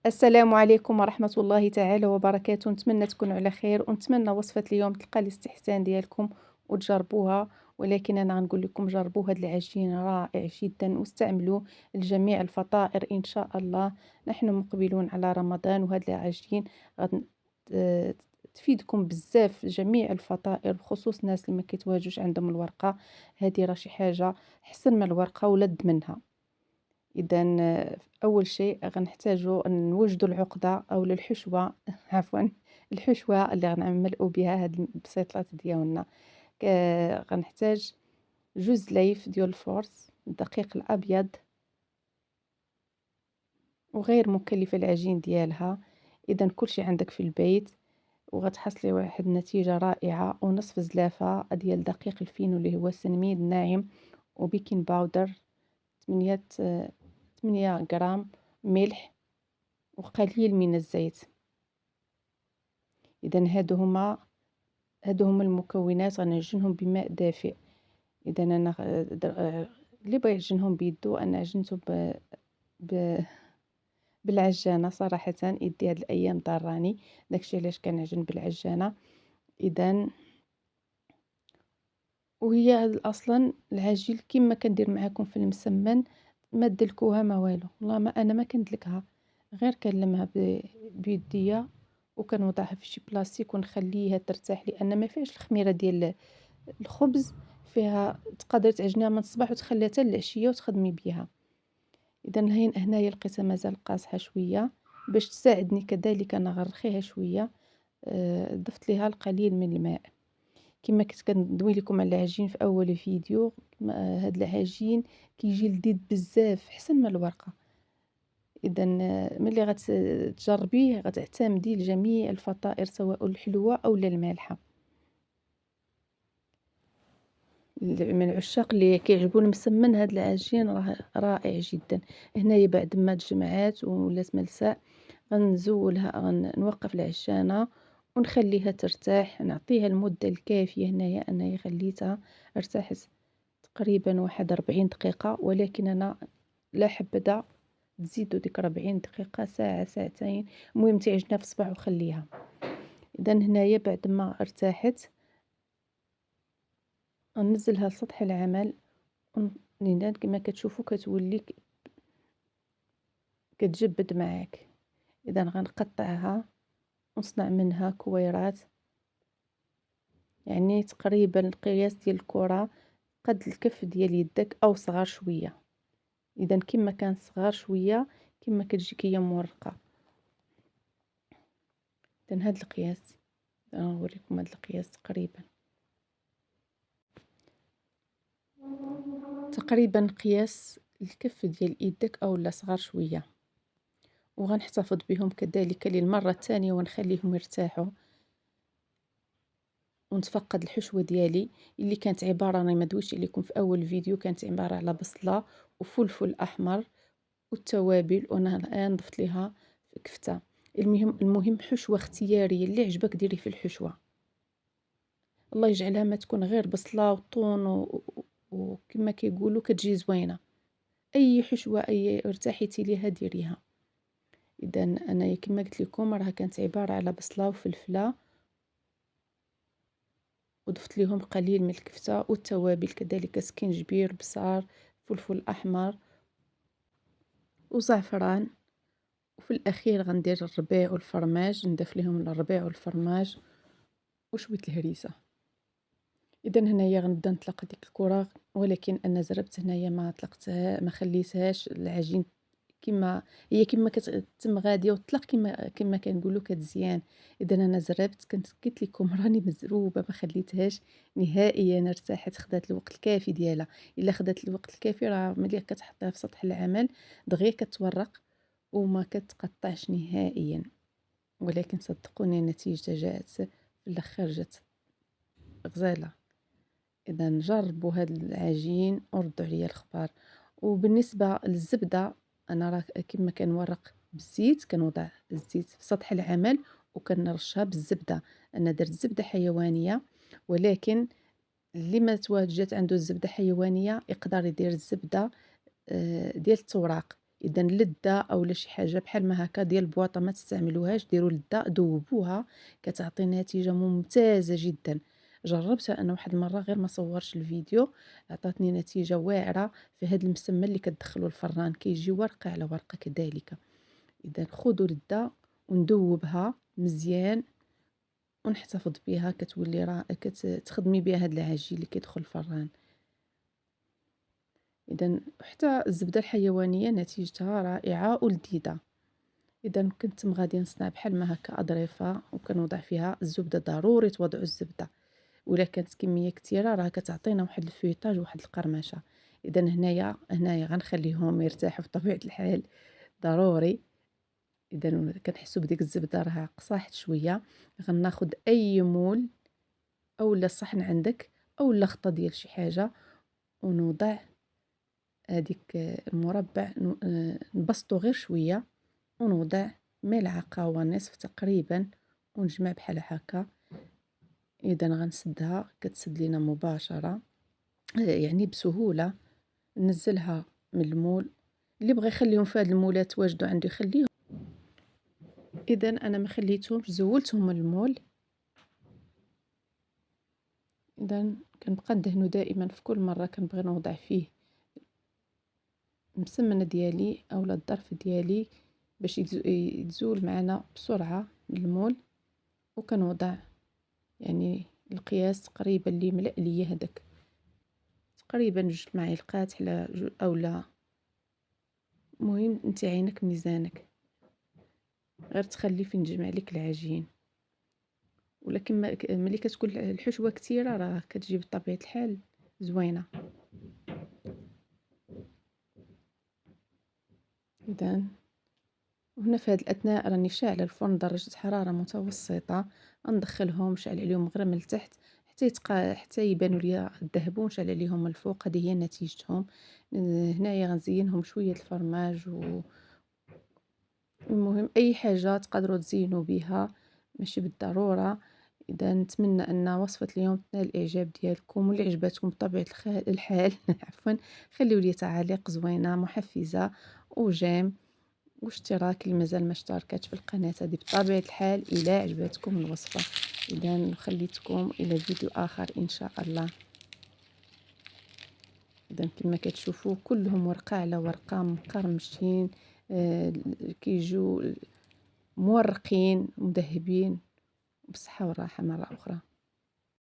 السلام عليكم ورحمة الله تعالى وبركاته. نتمنى تكونوا على خير، ونتمنى وصفة اليوم تلقى الاستحسان ديالكم وتجربوها. ولكن انا غنقول لكم جربوا هذا العجين رائع جدا، واستعملوا لجميع الفطائر ان شاء الله. نحن مقبلون على رمضان، وهذا العجين غد تفيدكم بزاف جميع الفطائر، بخصوص الناس اللي ما كيتواجدوش عندهم الورقة. هذه راه شي حاجة احسن من الورقة ولد منها. إذا أول شيء غنحتاجو نوجدو العقدة أو الحشوة عفوا الحشوة اللي غنعملو بها هاد البسيطات ديالنا. غنحتاج جوج لايف ديال الفورص، الدقيق الأبيض، وغير مكلفة العجين ديالها. إذا كلشي عندك في البيت، وغتحصلي واحد النتيجة رائعة. ونصف زلافة ديال دقيق الفينو اللي هو السنميد الناعم، وبيكنج باودر 8 غرام، ملح، وقليل من الزيت. إذا هادو هما المكونات. غنعجنهم بماء دافئ. إذا أنا اللي بغى يعجنهم بيدو، أنا عجنته ب... بالعجانة صراحة. يدي هاد الأيام ضراني، داكشي علاش كنعجن بالعجانة. إذا وهي أصلا العجين كما كندير معاكم في المسمن، ما دلكوها ما والو. والله ما أنا ما كندلكها، غير كنلمها بيديا، وكنوضعها في شي بلاستيك ونخليها ترتاح، لأن ما فيهاش الخميرة ديال الخبز. فيها تقدري تعجنيها من الصباح وتخليها حتى العشية وتخدمي بها. إذا هنايا لقيتها مازال قاصحة شوية، باش تساعدني كذلك أنا غنرخيها شوية. ضفت ليها القليل من الماء. كما كنت كندوي لكم على العجين في اول فيديو، هاد العجين كيجي لذيذ بزاف، احسن من الورقه. اذا ملي غتجربيه غتعتمدي لجميع الفطائر، سواء الحلوه او المالحه. من العشاق اللي كيعجبون المسمن، هاد العجين راه رائع جدا. هنايا بعد ما تجمعات ولات ملساء، غنزولها، غنوقف العجانه ونخليها ترتاح، نعطيها المده الكافيه. هنايا انايا خليتها ارتاحت تقريبا واحد 40 دقيقه، ولكن انا لا حبذا تزيدوا ديك 40 دقيقه، ساعه ساعتين. المهم تعجنها في الصباح وخليها. اذا هنايا بعد ما ارتاحت غنزلها لسطح العمل. لأن كما كتشوفوا كتولي كتجبد معاك. اذا غنقطعها ونصنع منها كويرات، يعني تقريبا القياس ديال الكرة قد الكف ديال يدك او صغار شويه. اذا كما كان صغار شويه كما كتجيك هي مورقه. اذا هاد القياس، نوريكم هاد القياس تقريبا قياس الكف ديال يدك او لا صغار شويه. وغنحتفظ بهم كذلك للمرة الثانية ونخليهم يرتاحوا. ونتفقد الحشوة ديالي اللي كانت عبارة، أنا ما دويتش لكم في أول فيديو، كانت عبارة على بصلة وفلفل أحمر والتوابل، وأنا الآن ضفت لها كفتة. المهم حشوة اختيارية، اللي عجبك ديري في الحشوة. الله يجعلها ما تكون غير بصلة وطون وكما كيقولوا كتجي زوينة. أي حشوة أي ارتاحيتي ليها ديريها. إذا أنا كما قلت لكم راها كانت عبارة على بصلة وفلفلة، وضفت لهم قليل من الكفتة والتوابل كذلك، سكينجبير، بصار، فلفل أحمر، وزعفران. وفي الأخير غندير الربيع والفرماج، نضيف لهم الربيع والفرماج وشوية الهريسة. إذا هنايا غنبدا نطلق ديك الكرة، ولكن أنا زربت هنايا ما طلقتها، ما خليتهاش العجين كما كتتم غاديه وتطلق كما كنقولوا كتزيان. اذا انا زربت، كنت قلت لكم راني مزروبه، ما خليتهاش نهائيا. ارتاحت، خدات الوقت الكافي ديالها. الا خدات الوقت الكافي راه ملي كتحطيها في سطح العمل دغيا كتورق وما كتقطعش نهائيا. ولكن صدقوني النتيجه جاءت في الاخر، جات غزاله. اذا جربوا هذا العجين وردوا عليا الخبار. وبالنسبه للزبده، انا راه كما كنورق بالزيت، كنوضع الزيت في سطح العمل وكنرشها بالزبده. انا درت زبده حيوانيه، ولكن اللي ما تواجدت عنده الزبده حيوانيه يقدر يدير الزبده ديال التوراق. إذا لدة أولا شي حاجة بحال ما هكا ديال البواطة ما تستعملوهاش، ديروا لدة ذوبوها كتعطي نتيجة ممتازة جدًا. جربتها أنا واحد المرة غير ما صورتش الفيديو، عطاتني نتيجة واعرة في هاد المسمى اللي كتدخلو الفران، كيجي ورقة على ورقة كذلك. إذا خذوا لدة وندوبها مزيان ونحتفظ بها، كتولي تخدمي بها هاد العجين اللي كيدخل الفران. إذا حتى الزبدة الحيوانية نتيجتها رائعة ولذيذة. إذا كنت غادي نصنع بحال ما هكا أظرفة وكنوضع فيها الزبدة، ضروري توضعوا الزبدة، وإلا كانت كمية كتيرة راه كتعطينا واحد الفيوطاج وواحد القرمشة. إذا هنايا غنخليهم يرتاحوا في طبيعة الحال ضروري. إذا كنحسوا بديك الزبدة راه قصاحت شوية، غناخد أي مول أولا صحن عندك أولا خطة ديال شي حاجة ونوضع هاديك المربع نبسطو غير شوية ونوضع ملعقة ونصف تقريبا ونجمع بحال هكا. إذا غنسدها كتسد لينا مباشرة، يعني بسهولة. ننزلها من المول، اللي بغى يخليهم في هاد المولات واجدو عنده يخليهم. إذا أنا ما خليتهمش، زولتهم من المول. إذا كنبقى ندهنو دائما في كل مرة كنبغي نوضع فيه المسمنة ديالي أولا الظرف ديالي باش يتزول معنا بسرعة من المول، وكنوضع يعني القياس تقريبا اللي ملأ ليا هداك تقريبا 2 معالق على أولا. المهم انت عينك ميزانك، غير تخلي فين تجمع لك العجين. ولكن ملي كتكون الحشوة كتيرة راه كتجي بطبيعة الحال زوينة. إذا وهنا في هاد الأثناء راني شاعلة الفرن درجة حرارة متوسطة، غندخلهم نشعل عليهم غير من التحت حتى يبانوا ليا ذهبوا، ونشعل عليهم من الفوق. هذه هي نتيجتهم. هنايا غنزينهم شوية الفرماج المهم أي حاجة تقدروا تزينوا بها ماشي بالضرورة. إذا نتمنى أن وصفة اليوم تنال الإعجاب ديالكم، واللي عجبتكم بطبيعة الحال عفوا خليوا لي تعاليق زوينة محفزة وجيم واشتراك اللي مازال ما اشتركتش في القناة هذه بطبيعة الحال إلى عجبتكم الوصفة. إذا نخليتكم إلى فيديو آخر إن شاء الله. إذا كما كتشوفوا كلهم ورقة على ورقة مقرمشين، كيجوا مورقين مذهبين. بصحة والراحة مرة أخرى.